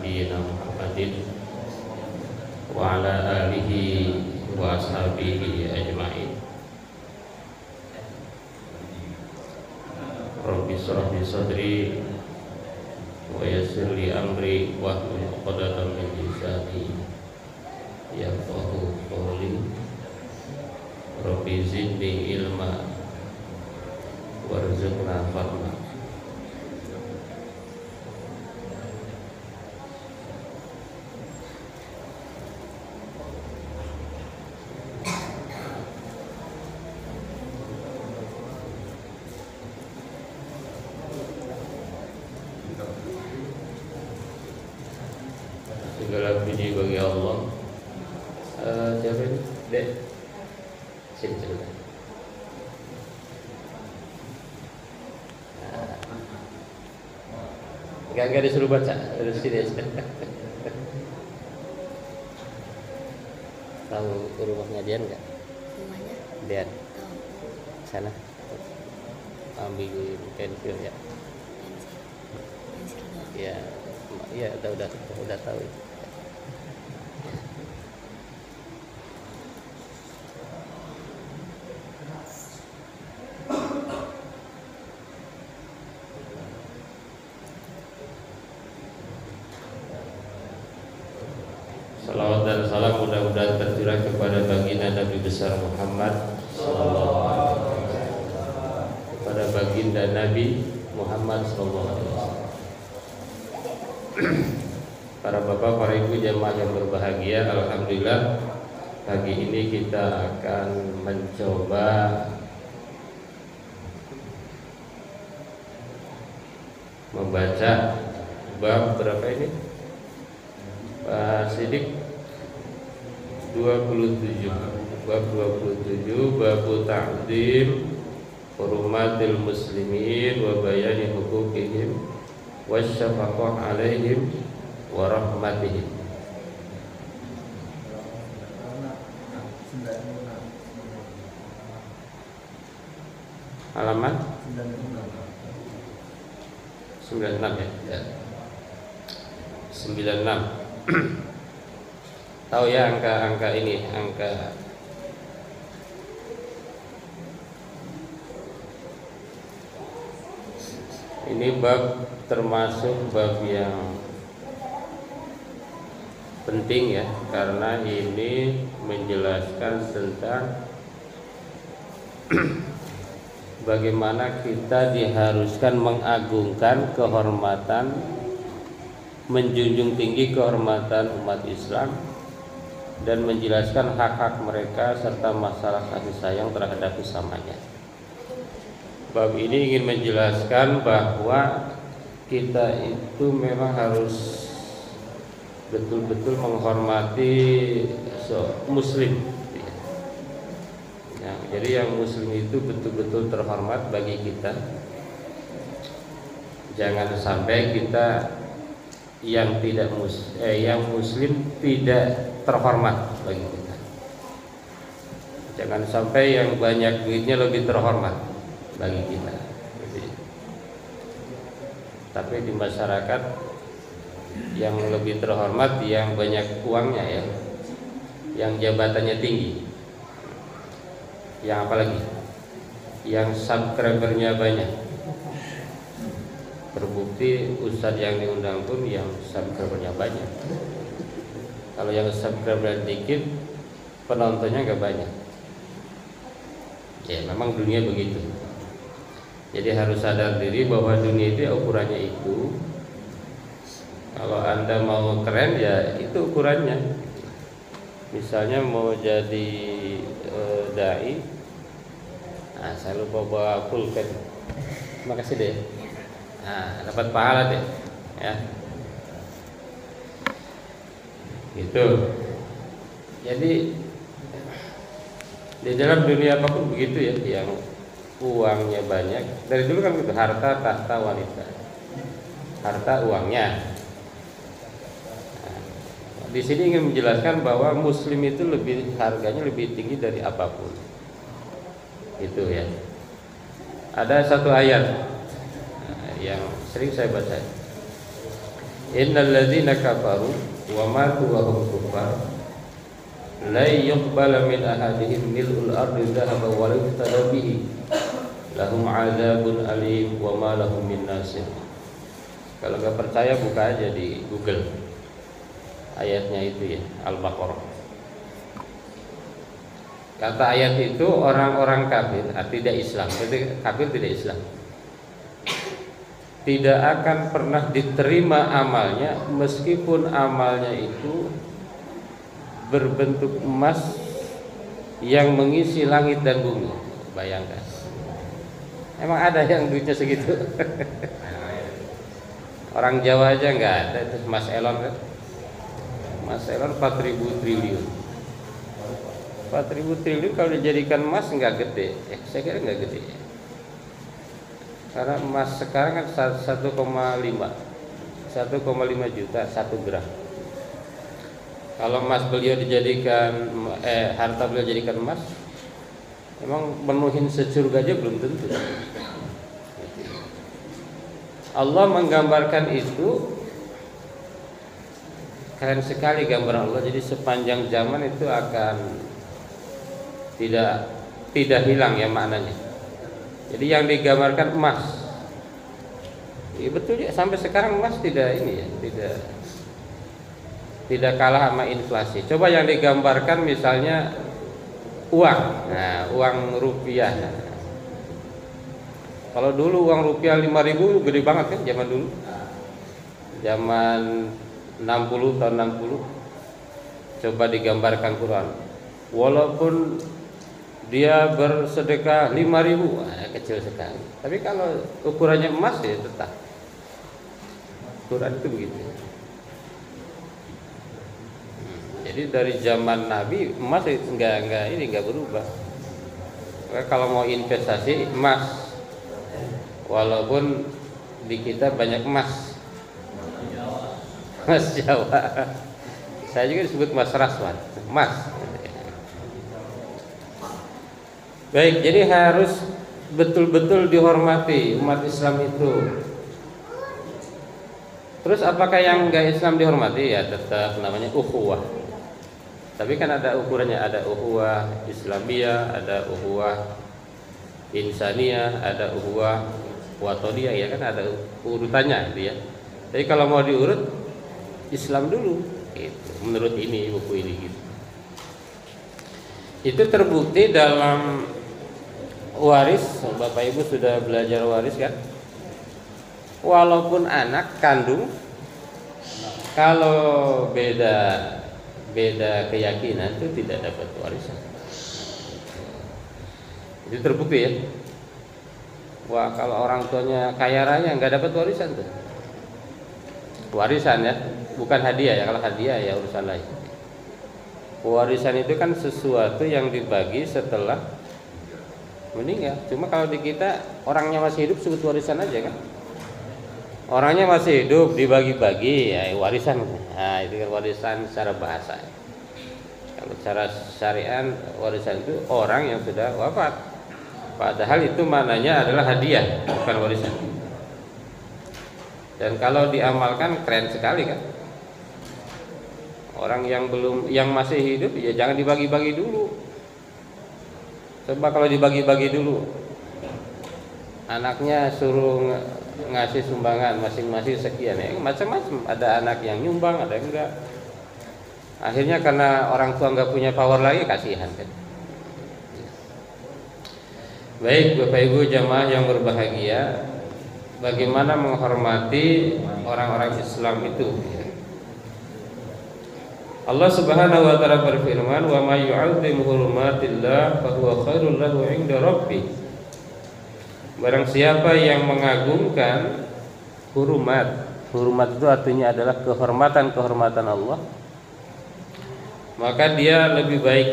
nabiyyina Muhammadin wa ala alihi wa ashabihi ajma'in. Rabbi shrah li sadri wa yassir li amri wahlul 'uqdatam min lisani yafqahu qawli. Rabbi zidni ilma warzuqna fahma. Segala puji bagi Allah. Siapa ini? Dek, sini cerita. Enggak disuruh baca, terus sini aja. Tahu rumahnya Dian enggak? Rumahnya? Dian. Tahu. Sana. Ambil pensil ya. Pensil doang. Ya, iya udah tahu itu. Salawat dan salam mudah-mudahan tercurah kepada baginda Nabi besar Muhammad sallallahu alaihi wasallam, kepada baginda Nabi Muhammad sallallahu alaihi wasallam. Para bapak, para ibu jemaah yang berbahagia, alhamdulillah pagi ini kita akan mencoba membaca bab berapa ini? Pak Sidik 27, bab 27, bab ta'zim hurumatil muslimin wa bayani hukukihim wasyafaqah alaihim wa rahmatihim. Halaman 96 ya. 96. Tahu ya angka ini, angka ini bab termasuk bab yang penting ya, karena ini menjelaskan tentang bagaimana kita diharuskan mengagungkan kehormatan, menjunjung tinggi kehormatan umat Islam, dan menjelaskan hak-hak mereka serta masalah kasih sayang terhadap sesamanya. Bab ini ingin menjelaskan bahwa kita itu memang harus betul-betul menghormati muslim ya, jadi yang muslim itu betul-betul terhormat bagi kita. Jangan sampai kita yang muslim tidak terhormat bagi kita. Jangan sampai yang banyak duitnya lebih terhormat bagi kita. Tapi di masyarakat yang lebih terhormat yang banyak uangnya ya, yang jabatannya tinggi, yang apalagi, yang subscribernya banyak. Terbukti ustadz yang diundang pun yang subscribernya banyak. Kalau yang subscriber dikit, penontonnya nggak banyak. Ya memang dunia begitu. Jadi harus sadar diri bahwa dunia itu ukurannya itu. Kalau Anda mau keren ya itu ukurannya. Misalnya mau jadi dai, nah saya lupa bawa pulpen. Makasih deh. Nah, dapat pahala deh, ya. Gitu. Jadi di dalam dunia apapun begitu ya, yang uangnya banyak. Dari dulu kan gitu, harta tahta wanita. Harta uangnya. Nah, di sini ingin menjelaskan bahwa muslim itu harganya lebih tinggi dari apapun. Itu ya. Ada satu ayat yang sering saya baca. Innal ladzina kafaru wa matu wa hum kuffar la yuqbala min ahadihim mil'ul ardi dhahaban wa la yuftada bihi lahum 'adzabun alim wa ma lahum min nasir. Kalau nggak percaya buka aja di Google ayatnya itu ya, Al-Baqarah. Kata ayat itu orang-orang kafir, tidak Islam, kafir tidak Islam, tidak akan pernah diterima amalnya meskipun amalnya itu berbentuk emas yang mengisi langit dan bumi. Bayangkan, emang ada yang duitnya segitu? Orang Jawa aja nggak ada. Itu Mas Elon kan, Mas Elon 4.000 triliun. 4.000 triliun kalau dijadikan emas nggak gede, saya kira nggak gede. Karena emas sekarang kan 1,5 juta 1 gram. Kalau emas beliau dijadikan harta beliau jadikan emas, emang menuhin securga aja belum tentu. Allah menggambarkan itu keren sekali gambaran Allah. Jadi sepanjang zaman itu akan tidak hilang ya maknanya. Jadi yang digambarkan emas, ya betul ya, sampai sekarang emas tidak ini ya, tidak kalah sama inflasi. Coba yang digambarkan misalnya uang, nah uang rupiah. Kalau dulu uang rupiah 5.000 gede banget kan zaman dulu, zaman 60 tahun 60. Coba digambarkan Quran, walaupun dia bersedekah 5.000, kecil sekali. Tapi kalau ukurannya emas ya tetap. Quran itu begitu. Jadi dari zaman Nabi emas enggak berubah. Kalau mau investasi emas, walaupun di kita banyak emas, emas Jawa. Saya juga disebut emas Raswan, emas. Baik, jadi harus betul-betul dihormati umat Islam itu. Terus apakah yang enggak Islam dihormati? Ya tetap namanya ukhuwah. Tapi kan ada ukurannya, ada ukhuwah Islamiyah, ada ukhuwah Insaniyah, ada ukhuwah Watoniyah, ya kan ada urutannya gitu ya. Tapi kalau mau diurut Islam dulu gitu, menurut ini buku ini gitu. Itu terbukti dalam waris. Bapak Ibu sudah belajar waris kan? Walaupun anak kandung, kalau beda keyakinan itu tidak dapat warisan. Itu terbukti ya. Wah, kalau orang tuanya kaya raya nggak dapat warisan tuh. Warisan ya, bukan hadiah ya. Kalau hadiah ya urusan lain. Warisan itu kan sesuatu yang dibagi setelah meninggal. Cuma kalau di kita orangnya masih hidup sebut warisan aja kan. Orangnya masih hidup dibagi-bagi ya warisan. Nah, itu kan warisan secara bahasa. Kalau secara syariat warisan itu orang yang sudah wafat. Padahal itu maknanya adalah hadiah, bukan warisan. Dan kalau diamalkan keren sekali kan. Orang yang masih hidup ya jangan dibagi-bagi dulu. Coba kalau dibagi-bagi dulu, anaknya suruh ngasih sumbangan masing-masing sekian ya, macam-macam. Ada anak yang nyumbang, ada yang enggak. Akhirnya karena orang tua nggak punya power lagi, kasihan kan. Baik Bapak Ibu jamaah yang berbahagia, bagaimana menghormati orang-orang Islam itu? Allah Subhanahu wa taala berfirman, "Wa may yu'azzim hurumatillah fa huwa khairul lahu 'inda rabbih." Barang siapa yang mengagungkan hurumat itu artinya adalah kehormatan Allah, maka dia lebih baik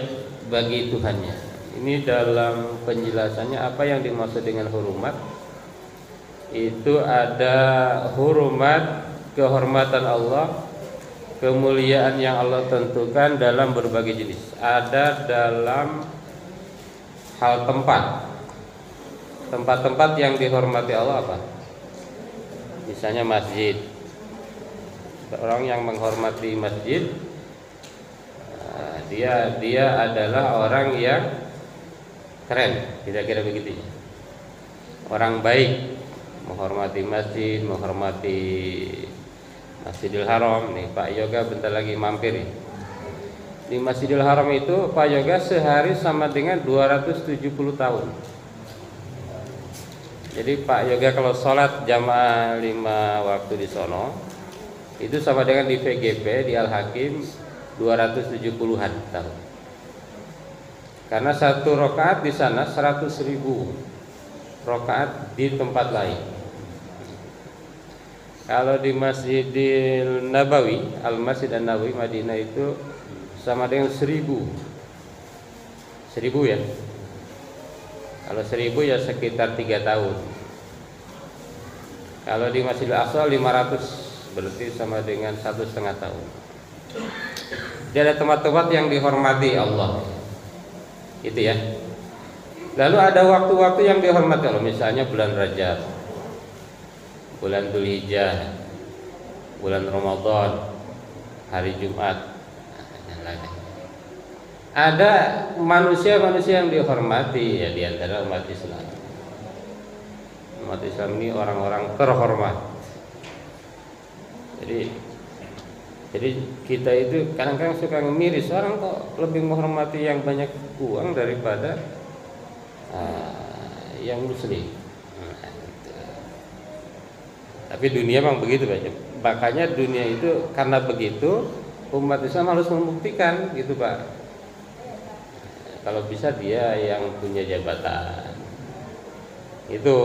bagi Tuhannya. Ini dalam penjelasannya apa yang dimaksud dengan hurumat. Itu ada hurumat kehormatan Allah, kemuliaan yang Allah tentukan dalam berbagai jenis. Ada dalam hal tempat yang dihormati Allah apa? Misalnya masjid. orang yang menghormati masjid, dia adalah orang yang keren, kira-kira begitu. Orang baik, menghormati masjid, menghormati Masjidil Haram. Nih Pak Yoga bentar lagi mampir nih. Di Masjidil Haram itu Pak Yoga sehari sama dengan 270 tahun. Jadi Pak Yoga kalau sholat jamaah 5 waktu di sono, itu sama dengan di VGP di Al Hakim 270-an tahun. Karena satu rakaat di sana 100.000 rakaat di tempat lain. Kalau di Masjidil Nabawi, Al-Masjid An-Nabawi Madinah itu sama dengan 1.000 ya. Kalau 1.000 ya sekitar 3 tahun. Kalau di Masjidil Aqsa 500, berarti sama dengan 1,5 tahun. Dia ada tempat-tempat yang dihormati Allah, itu ya. Lalu ada waktu-waktu yang dihormati Allah, misalnya bulan Rajab, bulan Dzulhijjah, bulan Ramadan, hari Jumat. Ada manusia-manusia yang dihormati ya, di antara umat Islam. Umat Islam ini orang-orang terhormat. Jadi kita itu kadang-kadang suka miris, orang kok lebih menghormati yang banyak uang daripada yang muslim. Tapi dunia memang begitu banyak. Makanya dunia itu karena begitu umat Islam harus membuktikan gitu Pak. Kalau bisa dia yang punya jabatan, itu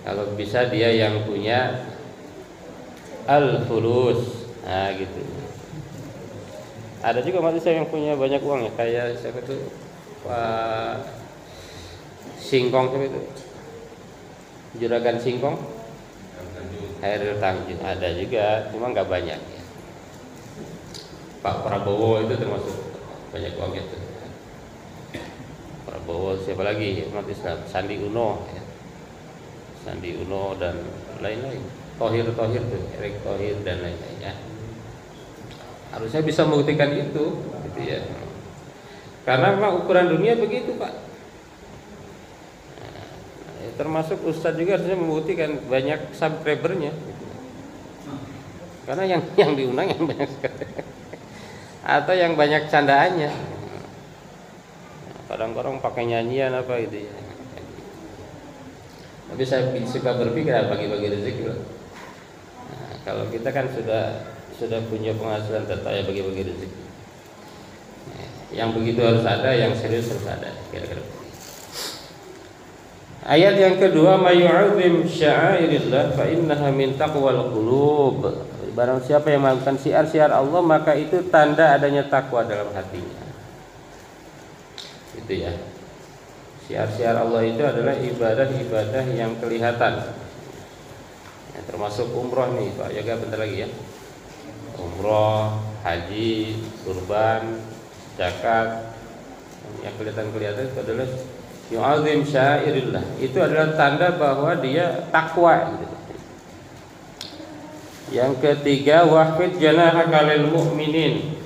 kalau bisa dia yang punya al-fulus, nah gitu. Ada juga manusia yang punya banyak uang ya, kayak siapa itu Pak Singkong, siapa itu Juragan Singkong, Hairil Tanjung, ada juga, cuma nggak banyak ya. Pak Prabowo itu termasuk banyak uang itu. Prabowo, siapa lagi umat Islam, Sandi Uno ya. Sandi Uno dan lain-lain, Thohir tuh, Erick Thohir dan lain-lain ya. Harusnya bisa membuktikan itu gitu ya. Karena memang ukuran dunia begitu Pak. Nah, termasuk Ustadz juga harusnya membuktikan banyak subscribernya gitu. Karena yang diundang yang banyak sekali atau yang banyak candaannya. Kadang-kadang pakai nyanyian apa gitu ya. Tapi saya suka berpikir bagi-bagi rezeki loh. Nah, kalau kita kan sudah punya penghasilan tetap ya bagi-bagi rezeki. Nah, yang begitu harus ada, yang serius harus ada. Kira-kira. Ayat yang kedua, mayu'adzim sya'airillah fa innaha min taqwal qulub. Barang siapa yang melakukan syiar-syiar Allah, maka itu tanda adanya takwa dalam hatinya. Itu ya. Syiar-syiar Allah itu adalah ibadah-ibadah yang kelihatan. Ya, termasuk umroh nih Pak Yoga bentar lagi ya. Umroh, haji, kurban, zakat, yang kelihatan itu adalah yu'adzim syairillah. Itu adalah tanda bahwa dia takwa gitu. Yang ketiga, wahfid janahaka lil mu'minin.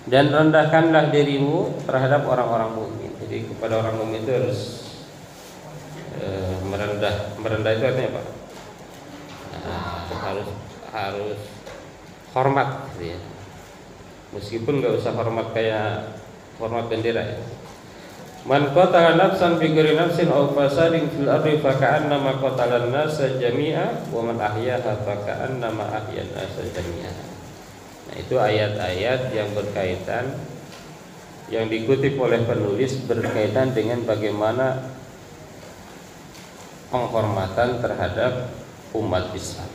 Dan rendahkanlah dirimu terhadap orang-orang mukmin. Jadi kepada orang mukmin itu harus merendah itu artinya apa? Harus hormat gitu ya. Meskipun nggak usah hormat kayak hormat bendera ya. Man qatala nafsan bi ghairi nafsin aw fasadin fil ardi fa ka'annama qatala an-nasa jami'a wa man ahyaha fa ka'annama ahya an-nasa jami'a. Nah, itu ayat-ayat yang berkaitan, yang dikutip oleh penulis berkaitan dengan bagaimana penghormatan terhadap umat Islam.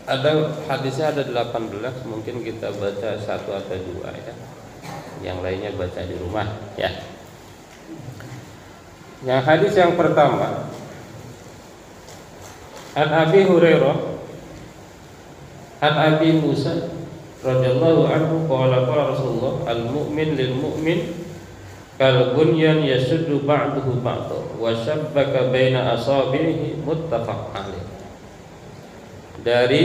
Ada hadisnya ada 18, mungkin kita baca 1 atau 2 ya. Yang lainnya baca di rumah ya. Yang hadis yang pertama, An Abi Hurairah An Abi Musa radhiyallahu anhu qala Rasulullah al-mu'min lil mu'min kal bunyan yashuddu ba'duhu ba'dahu wa shabbaka baina asabihi muttafaq alaih. dari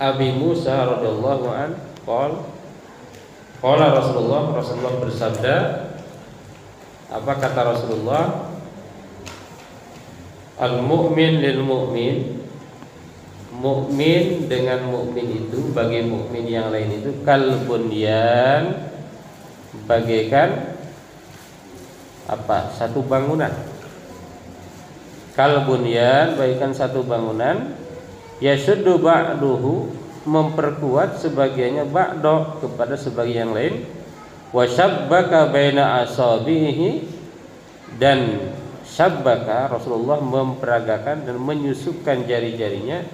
Abi Musa radhiyallahu an qala Rasulullah bersabda, apa kata Rasulullah? Al-mu'min lil mu'min, mukmin dengan mukmin itu bagi mukmin yang lain itu kal bunyan, bagaikan apa? Satu bangunan. Kal bunyan, bagaikan satu bangunan. Yashuddu ba'duhu, memperkuat sebagiannya ba'do kepada sebagian yang lain. Wa syabbaka baina asabihi, dan syabbaka Rasulullah memperagakan dan menyusupkan jari-jarinya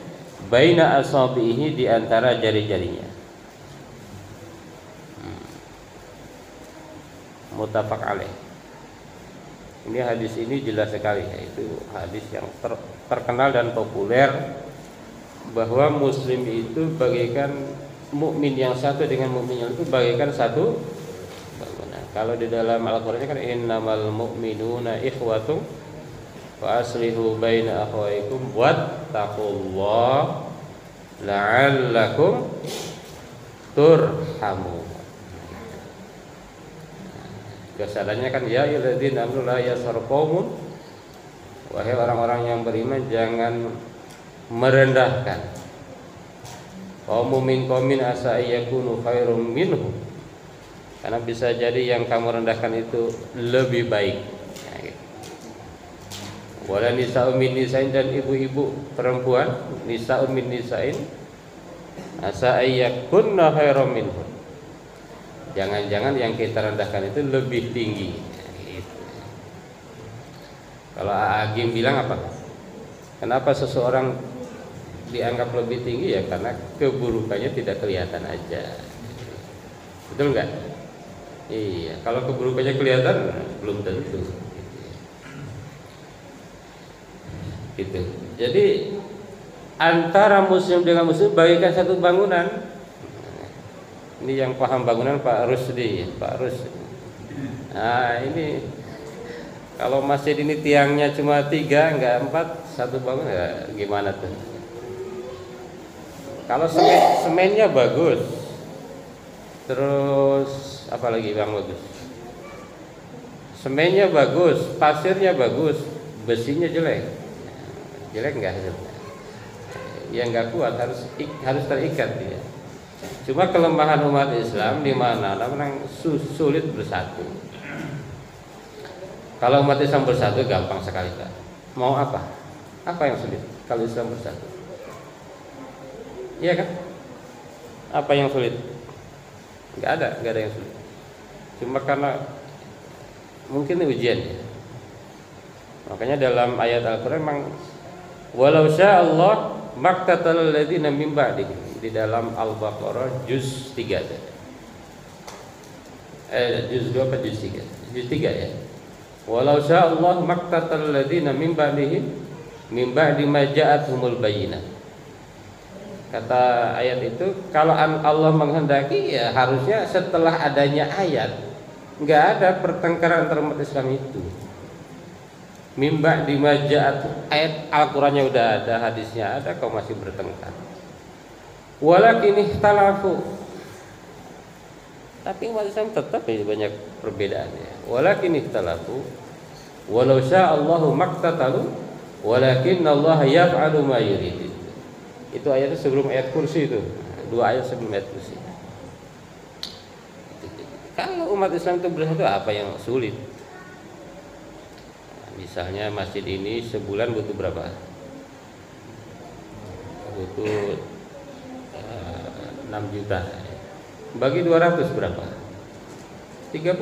baina asabihi, di antara jari-jarinya. Muttafaq alaih. Ini hadis ini jelas sekali, yaitu hadis yang terkenal dan populer bahwa muslim itu bagaikan mukmin yang satu dengan mukmin yang itu bagaikan satu bangunan. Kalau di dalam Al-Qur'an kan innamal mu'minuna ikhwatu fa aslihu baina akhawaykum wattaqullaha la'allakum turhamun. Kesadannya kan ya ayyuhalladzina amanu la yasarqawmun, wahai orang-orang yang beriman jangan merendahkan kaum minkum asa yakunu khairum minhum, karena bisa jadi yang kamu rendahkan itu lebih baik. Wala nisa'un min nisa'in, dan ibu-ibu perempuan nisa'un min nisa'in asa ayyakunna khairum minhum, jangan-jangan yang kita rendahkan itu lebih tinggi. Kalau Agim bilang apa? Kenapa seseorang dianggap lebih tinggi? Ya karena keburukannya tidak kelihatan aja. Betul nggak? Iya. Kalau keburukannya kelihatan belum tentu. Gitu. Jadi antara muslim dengan muslim bagaikan satu bangunan. Ini yang paham bangunan Pak Rusdi, Pak Rus. Nah ini kalau masjid ini tiangnya cuma 3 enggak 4, satu bangunan ya gimana tuh? Kalau semennya bagus, terus apa lagi yang bagus? Semennya bagus, pasirnya bagus, besinya jelek enggak hasilnya? Ya enggak kuat, harus terikat dia. Cuma kelemahan umat Islam di mana memang sulit bersatu. Kalau umat Islam bersatu gampang sekali kan. Mau apa? Apa yang sulit kalau Islam bersatu? Iya kan? Apa yang sulit? Enggak ada yang sulit. Cuma karena mungkin ujian ya. Makanya dalam ayat Al-Qur'an memang walau sya'allah maqtatal ladzina min ba'dihim, di dalam Al-Baqarah juz 3 juz 2 apa juz 3? Juz 3 ya. Walau sya'allah maqtatal ladzina min ba'dihim min ba'di ma ja'atuhumul bayyinah. Kata ayat itu, kalau Allah menghendaki ya harusnya setelah adanya ayat, enggak ada pertengkaran antara umat Islam itu. Min ba'di ma ja'at, ayat Al-Qur'annya udah ada, hadisnya ada, kau masih bertengkar. Walakin ikhtalafu, tapi umat Islam tetap banyak perbedaannya. Walakin ikhtalafu walau sya'allahu maqtatalu walakin Allah yaf'alu ma yurid. Itu ayatnya sebelum ayat kursi itu. 2 ayat sebelum ayat kursi. Kalau umat Islam itu bersatu, apa yang sulit? Misalnya masjid ini sebulan butuh berapa? Butuh 6 juta. Bagi 200 berapa? 30.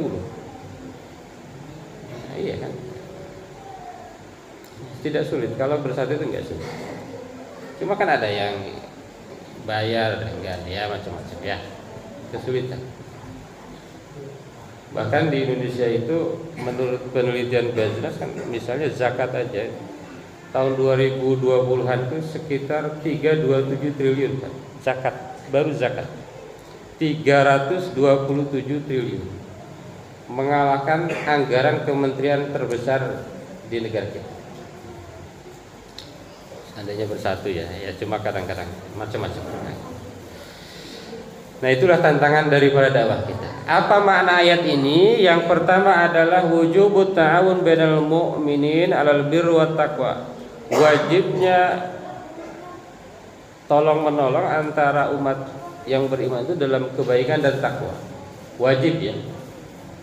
Nah, iya kan? Tidak sulit. Kalau bersatu itu enggak sulit. Cuma kan ada yang bayar dan enggak, ya macam-macam ya. Kesulitan. Bahkan di Indonesia itu menurut penelitian Basnas kan, misalnya zakat aja tahun 2020-an itu sekitar 327 triliun kan. Zakat, baru zakat 327 triliun, mengalahkan anggaran kementerian terbesar di negara kita. Adanya bersatu ya cuma kadang-kadang macam-macam. Nah itulah tantangan daripada dakwah kita. Apa makna ayat ini? Yang pertama adalah wujubut ta'awun bainal mu'minin 'alal birri wat taqwa. Wajibnya tolong menolong antara umat yang beriman itu dalam kebaikan dan takwa. Wajib ya,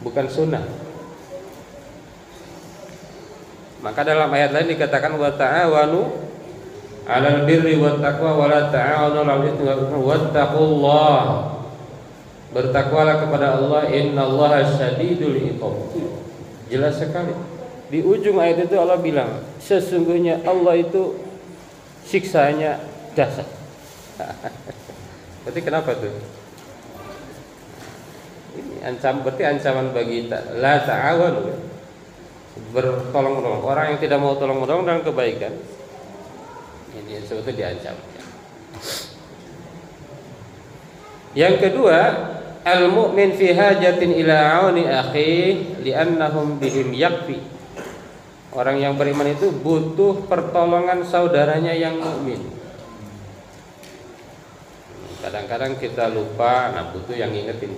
bukan sunnah. Maka dalam ayat lain dikatakan wa ta'awanu 'alal birri wat taqwa wa la ta'awanu 'alal itsmi wal 'udwan wattaqullah. Bertakwalah kepada Allah, innallaha syadidul iqab. Jelas sekali. Di ujung ayat itu Allah bilang, sesungguhnya Allah itu siksanya dahsyat. Berarti kenapa tuh? Ini berarti ancaman bagi la ta'awanu, bertolong-menolong. Orang yang tidak mau tolong-menolong dalam kebaikan, ini sebetulnya diancam. Yang kedua, al-mu'min fi hajatin ila 'auni akhi li'annahum bihim yakfi. Orang yang beriman itu butuh pertolongan saudaranya yang mukmin. Kadang-kadang kita lupa, butuh yang ngingetin.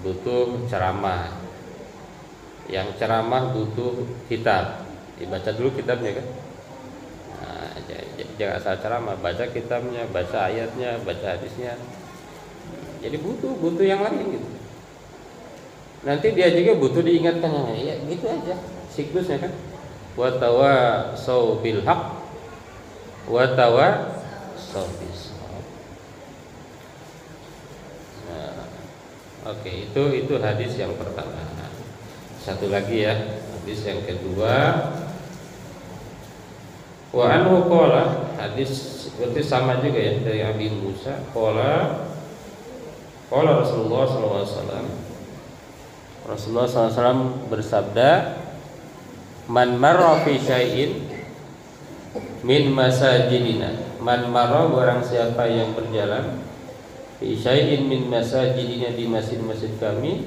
Butuh ceramah. Yang ceramah butuh kitab. Dibaca dulu kitabnya kan. Jangan asal ceramah, baca kitabnya, baca ayatnya, baca hadisnya. Jadi butuh yang lain gitu. Nanti dia juga butuh diingatkan, ya gitu aja siklusnya kan. Wa tawasau bil haq wa tawasau bis sabr. Oke, itu hadis yang pertama. Satu lagi ya, hadis yang kedua. Wa anhu qala, hadis berarti sama juga ya dari Abi Musa. Qala Rasulullah sallallahu alaihi wasallam. Rasulullah sallallahu alaihi wasallam bersabda, "Man marra fi syai'in min masajidina." Man marra, barang siapa yang berjalan fi syai'in min masajidina, di masjid-masjid kami,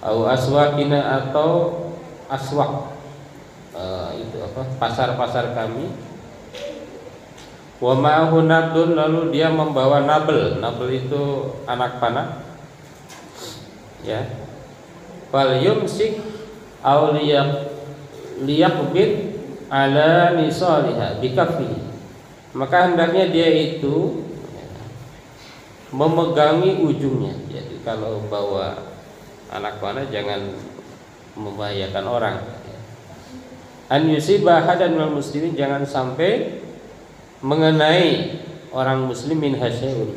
au aswaqina, atau aswaq, itu apa, pasar-pasar kami, wa ma'ahu nabdun, lalu dia membawa nabel. Nabel itu anak panah ya. Fal yumsik aw liyaqbid ala nisaliha bikaffihi. Maka hendaknya dia itu memegangi ujungnya. Jadi kalau bawa anak panah jangan membahayakan orang. An yusibah hadan minal muslimin, jangan sampai mengenai orang muslimin hasyun,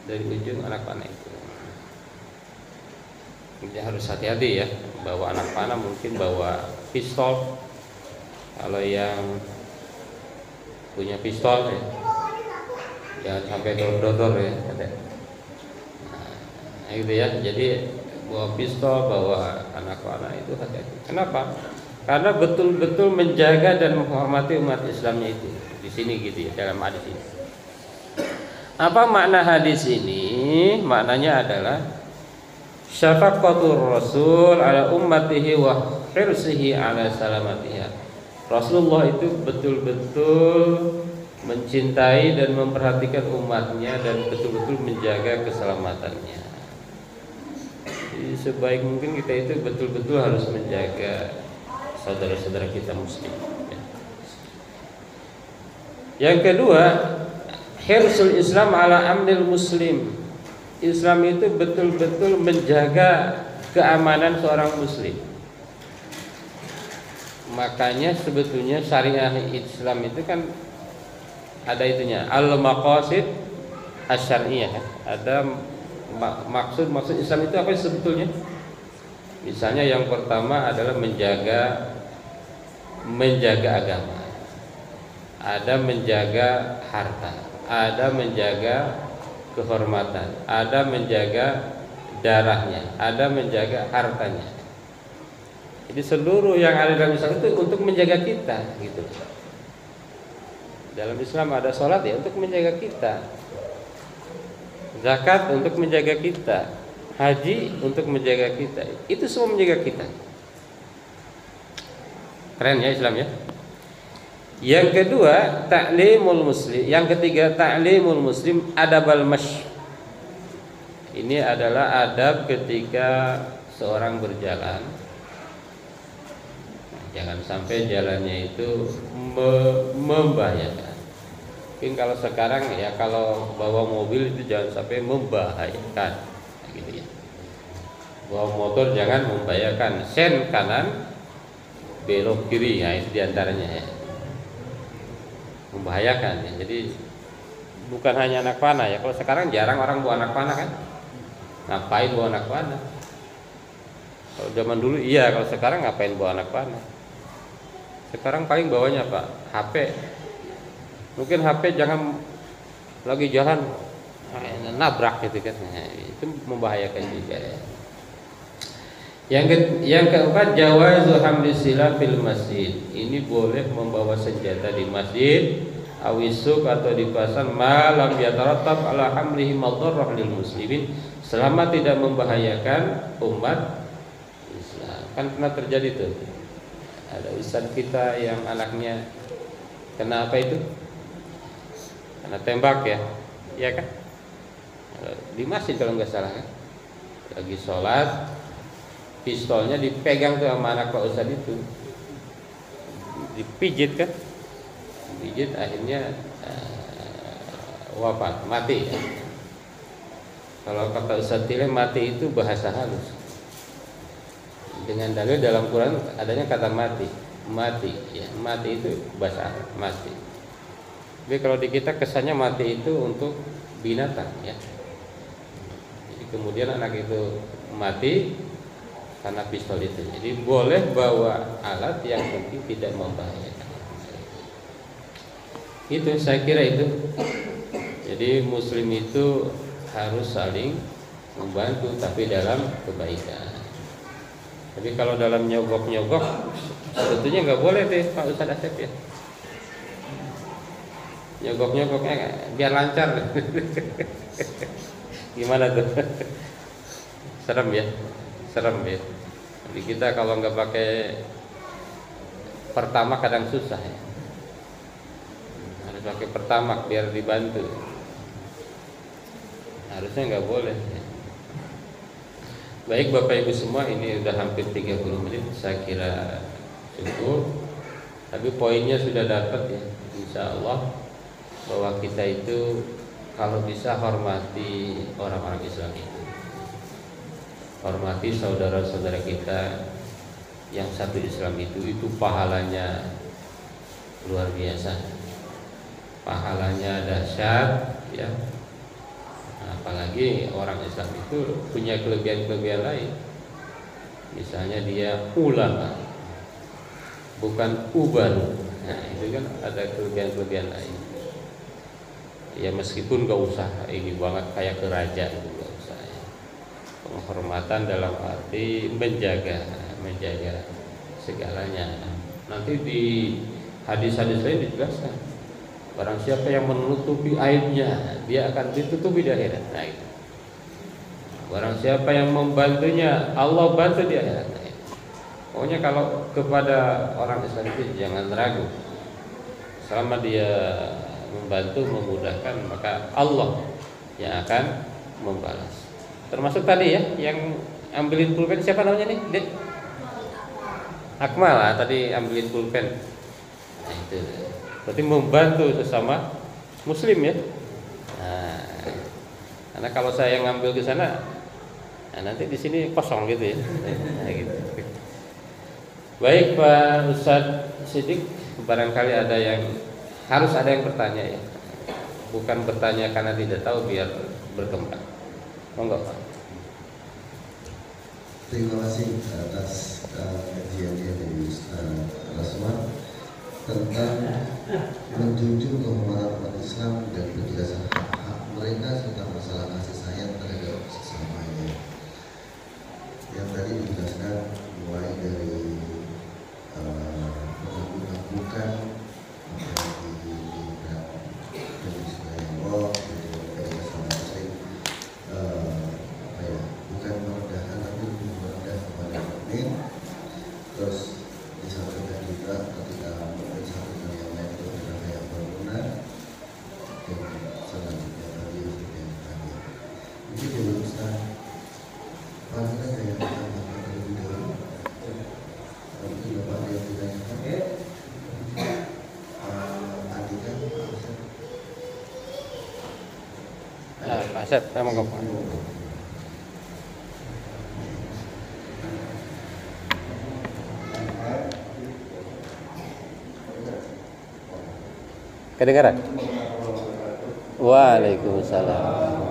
dari ujung anak panah itu. Dia harus hati-hati ya, bawa anak panah, mungkin bawa pistol. Kalau yang punya pistol ya, jangan sampai dodor-dodor ya. Nah, gitu ya. Jadi bawa pistol, bawa anak panah itu hati-hati. Kenapa? Karena betul-betul menjaga dan menghormati umat Islamnya itu. Di sini gitu ya, dalam hadis ini. Apa makna hadis ini? Maknanya adalah syafaqatur Rasul ala ummatihi wa hirsihi ala salamatiha. Rasulullah itu betul-betul mencintai dan memperhatikan umatnya dan betul-betul menjaga keselamatannya. Jadi sebaik mungkin kita itu betul-betul harus menjaga saudara-saudara kita muslim. Yang kedua, hirsul Islam ala amnil muslim. Islam itu betul-betul menjaga keamanan seorang muslim. Makanya sebetulnya syariah Islam itu kan ada itunya, al-maqasid asy-syar'iyyah. Ada maksud Islam itu apa sebetulnya? Misalnya yang pertama adalah menjaga agama. Ada menjaga harta, ada menjaga kehormatan, ada menjaga darahnya, ada menjaga hartanya. Jadi seluruh yang ada dalam Islam itu untuk menjaga kita gitu. Dalam Islam ada sholat ya untuk menjaga kita, zakat untuk menjaga kita, haji untuk menjaga kita. Itu semua menjaga kita. Keren ya Islam ya. Yang kedua, ta'limul muslim. Yang ketiga, ta'limul muslim adabal mash. Ini adalah adab ketika seorang berjalan. Jangan sampai jalannya itu membahayakan. Mungkin kalau sekarang ya, kalau bawa mobil itu jangan sampai membahayakan, gitu ya. Bawa motor jangan membahayakan. Sen kanan, belok kiri, ya itu diantaranya ya. Membahayakan ya. Jadi bukan hanya anak panah ya. Kalau sekarang jarang orang bawa anak panah kan. Ngapain bawa anak panah? Kalau zaman dulu iya, kalau sekarang ngapain bawa anak panah? Sekarang paling bawanya Pak, HP. Mungkin HP jangan lagi jalan nabrak gitu kan. Nah, itu membahayakan juga ya. Yang keempat, jawazu hamli silah fil masjid. Ini boleh membawa senjata di masjid, awisuk atau di pasar, malam yatarattab ala hamlihi madarrah lil muslimin, selama tidak membahayakan umat Islam. Kan pernah terjadi tuh. Ada ustaz kita yang anaknya kena apa itu? Kena tembak ya. Iya kan? Di masjid kalau nggak salah kan. Lagi sholat, pistolnya dipegang tuh sama anak Pak Ustadz itu, dipijit kan, pijit akhirnya wafat, mati ya. Kalau kata Ustadz Tile, mati itu bahasa halus, dengan dalil dalam Quran adanya kata mati, mati ya, mati itu bahasa halus, mati. Tapi kalau di kita kesannya mati itu untuk binatang ya. Jadi kemudian anak itu mati karena pistol itu. Jadi boleh bawa alat yang penting tidak membahayakan. Itu saya kira itu. Jadi muslim itu harus saling membantu tapi dalam kebaikan. Tapi kalau dalam nyogok-nyogok sebetulnya nggak boleh deh Pak Ustadz Asep ya. Nyogok-nyogoknya biar lancar. Gimana tuh? Serem ya. Serem ya. Jadi kita kalau nggak pakai pertama kadang susah ya. Harus pakai pertama biar dibantu. Harusnya nggak boleh ya. Baik Bapak Ibu semua, ini udah hampir 30 menit, saya kira cukup. Tapi poinnya sudah dapat ya, insya Allah, bahwa kita itu kalau bisa hormati orang-orang Islam itu. Hormati saudara-saudara kita yang satu Islam itu pahalanya luar biasa, pahalanya dahsyat ya. Apalagi orang Islam itu punya kelebihan-kelebihan lain. Misalnya dia ulama, bukan uban. Nah itu kan ada kelebihan-kelebihan lain. Ya meskipun gak usah ini banget kayak kerajaan itu gak usah ya. Penghormatan dalam arti menjaga segalanya. Nanti di hadis-hadis lain dijelaskan, barang siapa yang menutupi aibnya, dia akan ditutupi di akhirat. Nah itu. Barang siapa yang membantunya, Allah bantu di akhirat. Nah, itu. Pokoknya kalau kepada orang Islam itu jangan ragu. Selama dia membantu, memudahkan, maka Allah yang akan membalas. Termasuk tadi ya, yang ambilin pulpen siapa namanya nih? Dek? Akmal lah, tadi ambilin pulpen. Nah itu. Berarti membantu sesama muslim ya. Nah, karena kalau saya ngambil ke sana, nah nanti di sini kosong gitu ya. Nah, gitu. Baik Pak Ustadz Siddiq, barangkali ada yang harus ada yang bertanya ya. Bukan bertanya karena tidak tahu, biar berkembang. Monggo Pak. Terima kasih atas kajiannya dari Ustaz Rasman tentang menjunjung kehormatan umat Islam dan penjelasan hak-hak mereka serta masalah kasih sayang terhadap sesamanya. Yang tadi dijelaskan mulai dari mengagung-agungkan terus disampaikan juga Pak Asep, saya mau ngomong. Kedengaran? Waalaikumsalam.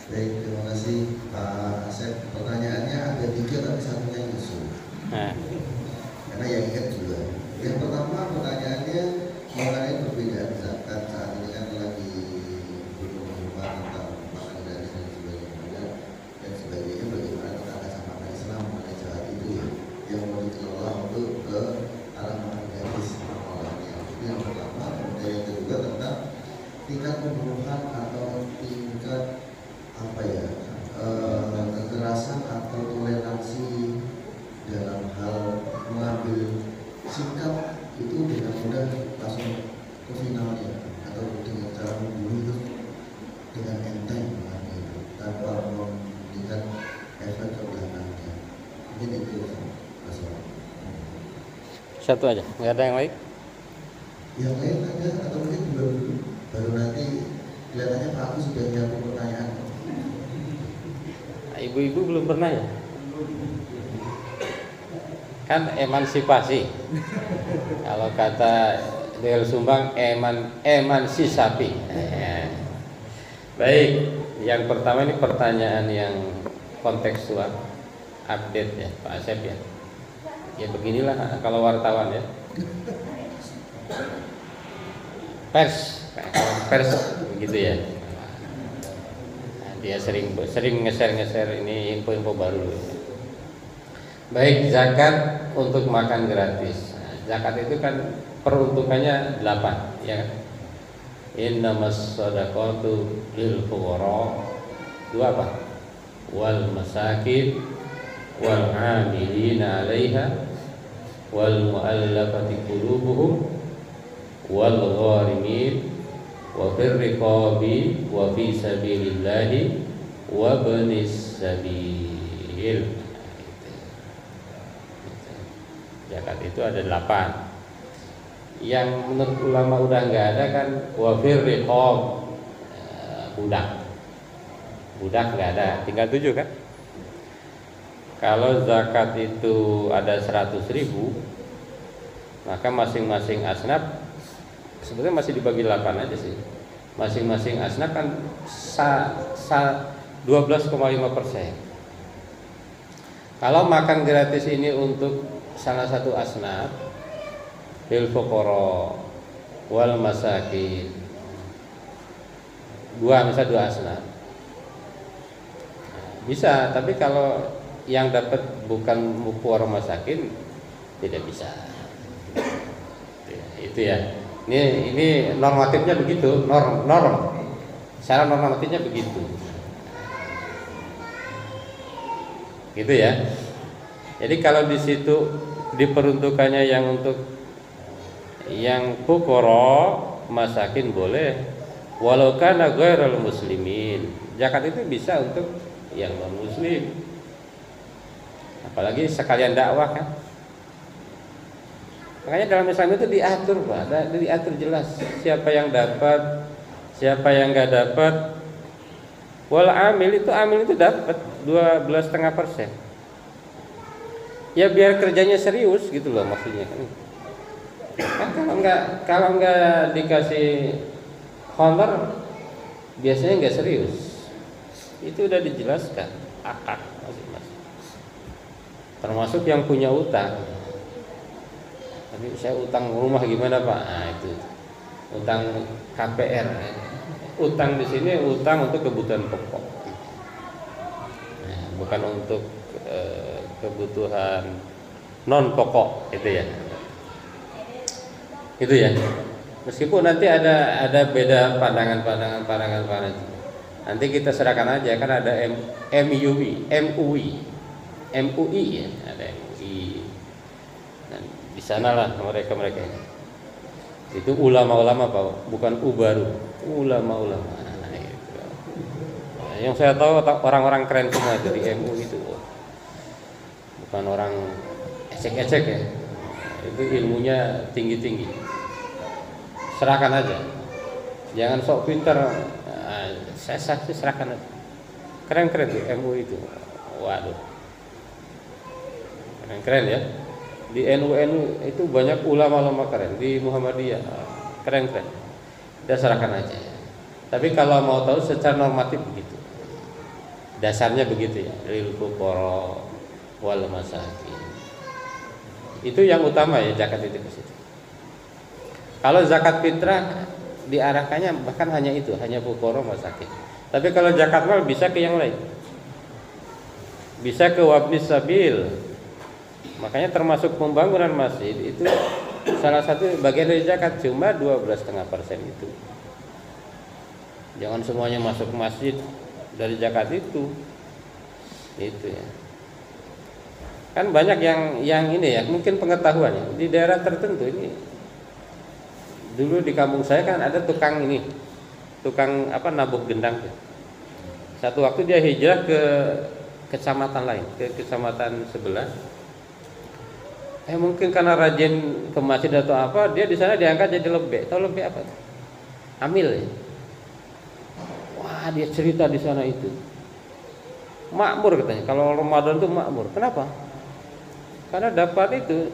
Baik, terima kasih Pak Asep. Pertanyaannya ada 3 tapi satunya nyusul. Karena yang ingat juga. Yang pertama pertanyaannya mengenai perbedaan zakat saat ini kan lagi berubah tentang makan gratis dan sebagainya. Bagaimana kita akan samakan Islam mengenai zakat itu ya, yang mau dikelola untuk ke arah makan gratis pengelolaannya. Itu yang pertama. Kemudian yang kedua tentang tingkat pembunuhan atau tingkat kekerasan atau toleransi dalam hal mengambil sikap itu dengan mudah langsung ke finalnya atau dengan cara membunuh itu dengan enteng mengambil tanpa memberikan efek ke belakangnya. Mungkin itu masalah. Satu aja, nggak ada yang lain? Yang lain ada atau mungkin baru nanti kelihatannya Pak Agus sudah nyiapin pertanyaan. Ibu-ibu belum pernah ya? Kan emansipasi. Kalau kata Del Sumbang emansisasi. Baik, yang pertama ini pertanyaan yang kontekstual, update ya Pak Asep ya. Ya beginilah kalau wartawan ya. Pers begitu ya. Dia sering nge-share ini info-info baru. Baik, zakat untuk makan gratis. Zakat itu kan peruntukannya 8, ya kan? Innamas shadaqatu lil fuqara. 2 apa? Wal masakin wal 'amilina 'alaiha wal mu'allafati qulubuhum wal gharimin wa fir riqabi wa fi sabilillahi wa ibnis sabil. Zakat itu ada 8. Yang menurut ulama udah nggak ada kan wa fir riqab, budak nggak ada, tinggal 7 kan. Kalau zakat itu ada 100.000, maka masing-masing asnaf sebetulnya masih dibagi 8 aja sih. Masing-masing asnaf kan 12,5%. Kalau makan gratis ini untuk salah satu asnaf, lil fuqara wal masakin, 2 asnaf bisa. Tapi kalau yang dapat bukan fuqara masakin tidak bisa. Itu ya. Ini normatifnya begitu, norm. Secara normatifnya begitu. Gitu ya. Jadi kalau di situ diperuntukannya yang untuk Yang fuqara masakin boleh, walau kana ghairal muslimin. Zakat itu bisa untuk yang non muslim, apalagi sekalian dakwah kan. Makanya dalam Islam itu diatur, Pak, diatur jelas siapa yang dapat, siapa yang nggak dapat. Wal amil itu dapat 12,5%. Ya biar kerjanya serius gitu loh maksudnya kan. Kalau nggak dikasih honor biasanya nggak serius. Itu udah dijelaskan akad masing-masing. Termasuk yang punya utang. Tapi saya utang rumah gimana Pak? Nah itu utang KPR. Utang di sini utang untuk kebutuhan pokok, nah, bukan untuk kebutuhan non pokok itu ya. Itu ya. Meskipun nanti ada beda pandangan. Nanti kita serahkan aja kan ada MUI ya, ada MUI. Dan di sanalah mereka ini. Itu ulama-ulama Pak, bukan ubaru, ulama-ulama. Nah, itu. Nah, yang saya tahu orang-orang keren semua itu di MUI itu. Bukan orang ecek-ecek ya. Itu ilmunya tinggi-tinggi. Serahkan aja. Jangan sok pintar. Nah, saya serahkan aja. Keren-keren tuh MUI itu. Waduh. Keren-keren ya. Di NU itu banyak ulama-ulama keren. Di Muhammadiyah keren-keren. Kita serahkan aja. Tapi kalau mau tahu secara normatif begitu. Dasarnya begitu ya. Lil fuqara wal masakin. Itu yang utama ya zakat itu ke situ. Kalau zakat fitrah diarahkannya bahkan hanya itu, hanya fuqara masakin. Tapi kalau zakat mal bisa ke yang lain. Bisa ke wabnis sabil. Makanya termasuk pembangunan masjid itu salah satu bagian dari zakat, cuma 12,5% itu. Jangan semuanya masuk masjid dari zakat itu. Itu ya. Kan banyak yang ini ya, mungkin pengetahuannya di daerah tertentu ini. Dulu di kampung saya kan ada tukang nabuk gendang. Satu waktu dia hijrah ke kecamatan lain, ke kecamatan sebelah. Mungkin karena rajin ke masjid atau apa, dia di sana diangkat jadi lebek. Tahu lebek apa? Amil ya. Wah, dia cerita di sana itu. Makmur katanya. Kalau Ramadan itu makmur. Kenapa? Karena dapat itu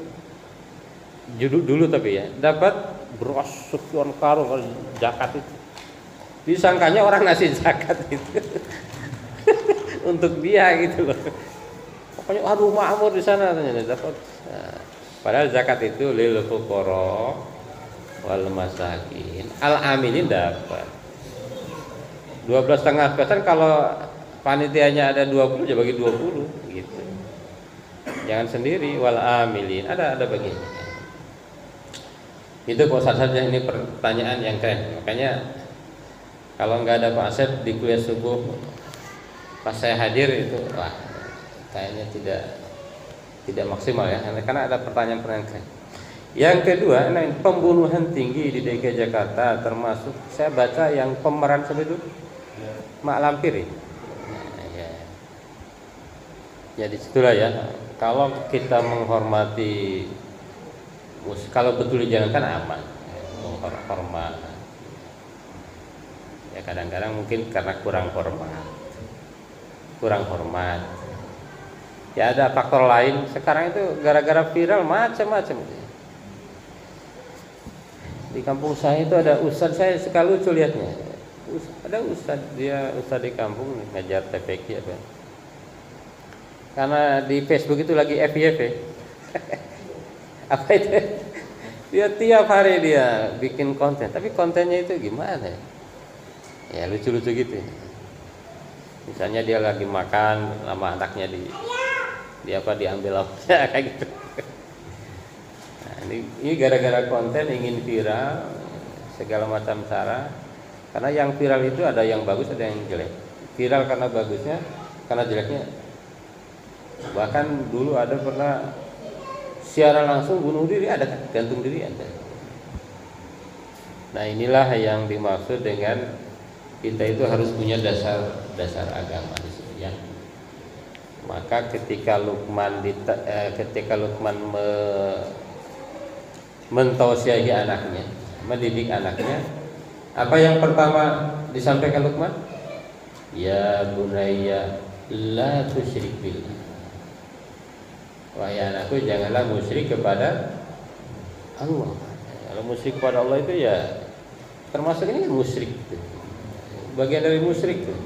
dulu tapi ya, dapat beras sekian karung zakat itu. Disangkanya orang ngasih zakat itu untuk dia gitu loh. Pokoknya aduh makmur di sana ternyata dapat. Nah, padahal zakat itu lil fuqara wal masakin. Al amilin dapat 12,5%. Kalau panitianya ada 20 ya bagi 20 gitu. Jangan sendiri, wal amilin ada bagiannya. Itu Pak saja ini pertanyaan yang keren. Makanya kalau nggak ada Pak Asep di kuliah subuh pas saya hadir itu wah kayaknya tidak maksimal ya, karena ada pertanyaan-pertanyaan keren. Yang kedua, pembunuhan tinggi di DKI Jakarta, termasuk saya baca yang pemeran sampai itu Mak Lampir ya. Jadi situlah ya. Kalau kita menghormati, kalau betul dijalankan aman, menghormat. Ya kadang-kadang mungkin karena kurang hormat. Ya ada faktor lain. Sekarang itu gara-gara viral macam-macam. Di kampung saya itu ada ustadz, saya suka lucu lihatnya. Ada ustadz, dia ustadz di kampung ngajar TPQ apa. Karena di Facebook itu lagi FYP. Apa itu? Dia tiap hari dia bikin konten, tapi kontennya itu gimana ya? Ya lucu-lucu gitu. Misalnya dia lagi makan sama anaknya diambil lauknya kayak gitu. Nah, ini gara-gara konten ingin viral segala macam cara. Karena yang viral itu ada yang bagus, ada yang jelek. Viral karena bagusnya, karena jeleknya. Bahkan dulu ada pernah siaran langsung bunuh diri, ada kan? Gantung diri ada. Nah, inilah yang dimaksud dengan kita itu harus punya dasar agama di situ ya. Maka ketika Luqman mentausiahi anaknya, mendidik anaknya, apa yang pertama disampaikan Luqman? Ya bunayya la tusyrik billah. Wahai anakku, janganlah musyrik kepada Allah. Kalau musyrik kepada Allah itu ya termasuk ini kan musyrik. Bagian dari musyrik tuh.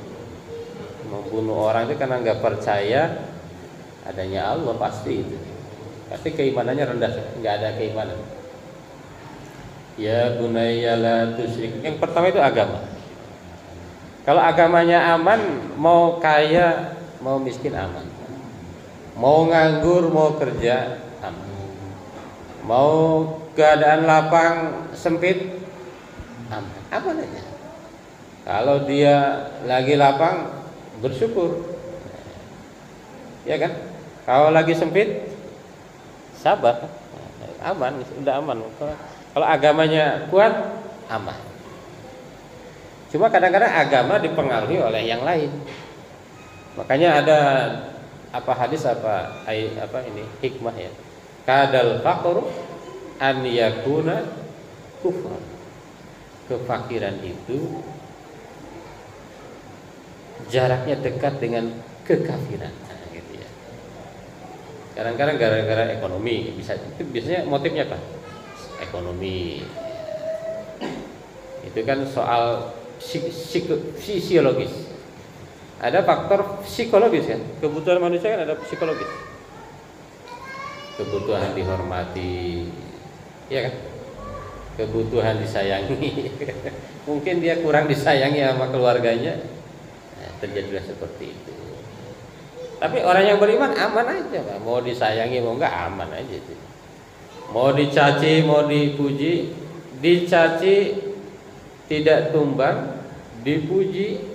Membunuh orang itu karena nggak percaya adanya Allah, pasti itu. Pasti keimanannya rendah, nggak ada keimanan. Ya bunayya la tusyrik. Yang pertama itu agama. Kalau agamanya aman, mau kaya, mau miskin aman. Mau nganggur, mau kerja aman. Mau keadaan lapang sempit aman. Aman aja. Kalau dia lagi lapang, bersyukur. Ya kan? Kalau lagi sempit, sabar. Aman, sudah aman. Kalau agamanya kuat, aman. Cuma kadang-kadang agama dipengaruhi oleh yang lain. Makanya ada hadis ini hikmah ya. Kadal faqru an yakuna kufran. Kefakiran itu jaraknya dekat dengan kekafiran. Nah, gitu ya. Kadang-kadang gara-gara ekonomi biasanya motifnya apa? Ekonomi. Itu kan soal fisiologis. Ada faktor psikologis kan. Kebutuhan manusia kan ada psikologis. Kebutuhan dihormati, ya kan? Kebutuhan disayangi. Mungkin dia kurang disayangi sama keluarganya, nah, terjadilah seperti itu. Tapi orang yang beriman aman aja, Pak. Mau disayangi mau enggak aman aja itu. Mau dicaci, mau dipuji, dicaci tidak tumbang, dipuji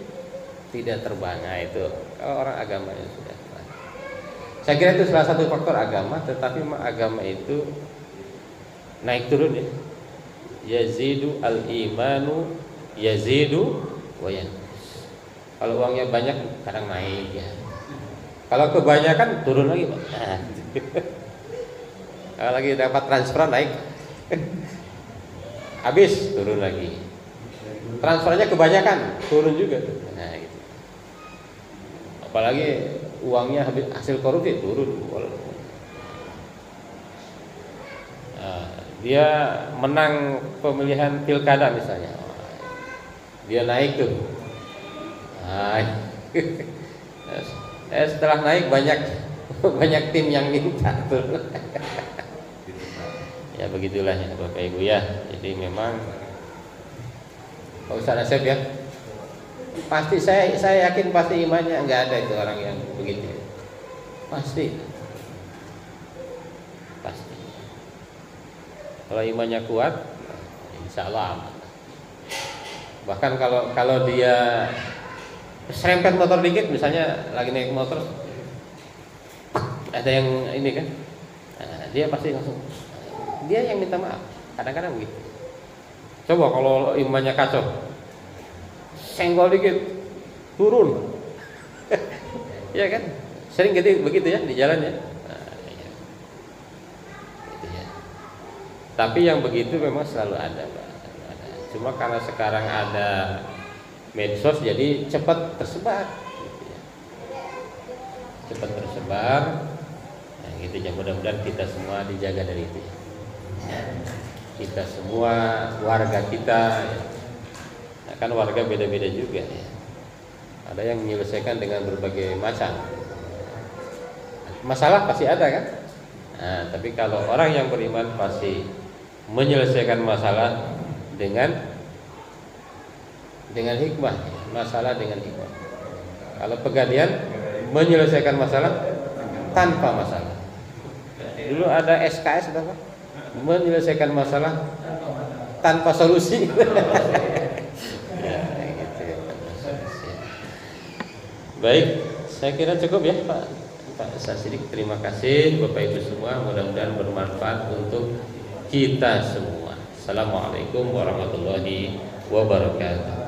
tidak terbang. Nah, itu kalau orang agamanya sudah. Saya kira itu salah satu faktor agama, tetapi agama itu naik turun ya. Yazidu al-imanu yazidu wa yanqus. Kalau uangnya banyak kadang naik ya. Kalau kebanyakan turun lagi, Pak. Nah, kalau lagi dapat transfer naik. Habis turun lagi. Transfernya kebanyakan, turun juga. Nah, gitu. Apalagi uangnya habis hasil korupsi, turun. Nah, dia menang pemilihan pilkada misalnya, dia naik tuh. Nah, setelah naik banyak tim yang minta tuh. Ya begitulah ya Bapak Ibu ya. Jadi memang Pak Ustaz Asep ya, pasti saya yakin pasti imannya nggak ada itu orang yang begitu. Pasti. Kalau imannya kuat, insya Allah aman. Bahkan kalau dia serempet motor dikit, misalnya lagi naik motor, ada yang ini kan, nah, dia pasti langsung dia yang minta maaf. Kadang-kadang begitu. Coba kalau imannya kacau, senggol dikit, turun. Ya kan? Sering gitu begitu ya di jalan ya. Nah, ya. Gitu ya. Tapi yang begitu memang selalu ada, Pak. Cuma karena sekarang ada medsos jadi cepat tersebar. Gitu ya. Cepat tersebar. Nah, gitu ya. Mudah-mudahan kita semua dijaga dari itu. Ya. Kita semua warga kita ya. Nah, kan warga beda-beda juga ya. Ada yang menyelesaikan dengan berbagai macam masalah, pasti ada kan. Nah, tapi kalau orang yang beriman pasti menyelesaikan masalah dengan hikmah, masalah dengan hikmah. Kalau Pegadaian menyelesaikan masalah tanpa masalah. Dulu ada SKS apa? Menyelesaikan masalah tanpa solusi. Ya, gitu ya. Baik, saya kira cukup ya Pak Sasidik. Terima kasih Bapak Ibu semua. Mudah-mudahan bermanfaat untuk kita semua. Assalamualaikum warahmatullahi wabarakatuh.